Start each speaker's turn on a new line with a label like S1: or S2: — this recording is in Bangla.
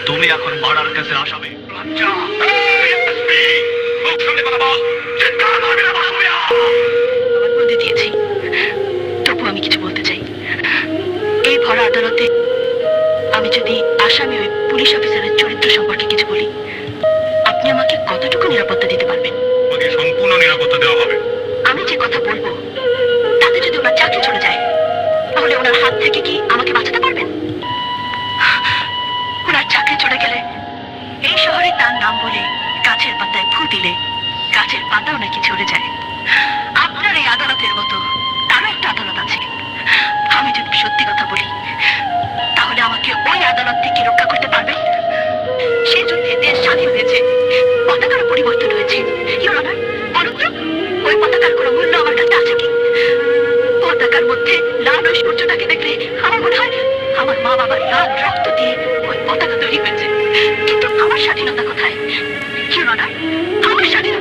S1: তুমি এখন মার্ডার কেসের আসামি।
S2: বলতে দিয়েছি, তবু আমি কিছু বলতে চাই। এই ভরা আদালতে আমি যদি আসামি ওই পুলিশ অফিসারের চরিত্র সম্পর্কে কিছু বলি, আপনি আমাকে কতটুকু নিরাপত্তা দিতে পারবেন?
S1: তোমাকে সম্পূর্ণ নিরাপত্তা দেওয়া হবে।
S2: আমি যে কথা বলবো তাতে যদি ওনার চাকরি চলে যায়, তাহলে ওনার হাত থেকে কি আমাকে বাঁচাতে পারবেন? ওনার চাকরি চলে গেলে এই শহরে তার নাম বলে গাছের পাতায় ফু দিলে গাছের পাতাও নাকি ঝরে যায়। আপনার এই আদালতের মতো তারও একটা আদালত আছে। আমি যদি সত্যি কথা বলি, তাহলে আমাকে ওই আদালত থেকে রক্ষা করতে পারবেন? সে যুদ্ধে দেশ স্বাধীন হয়েছে, পতাকার পরিবর্তন হয়েছে। ইওর অনার, বলুন তো, ওই পতাকার কোনো মূল্য আমার কাছে আছে কি? পতাকার মধ্যে লাল ঐশ্বর্যটাকে দেখলে আমার মনে হয় আমার মা বাবার লাল রক্ত দিয়ে ওই পতাকা তৈরি হয়েছে। কিন্তু আমার স্বাধীনতা কোথায়? ইওর অনার, আমার স্বাধীনতা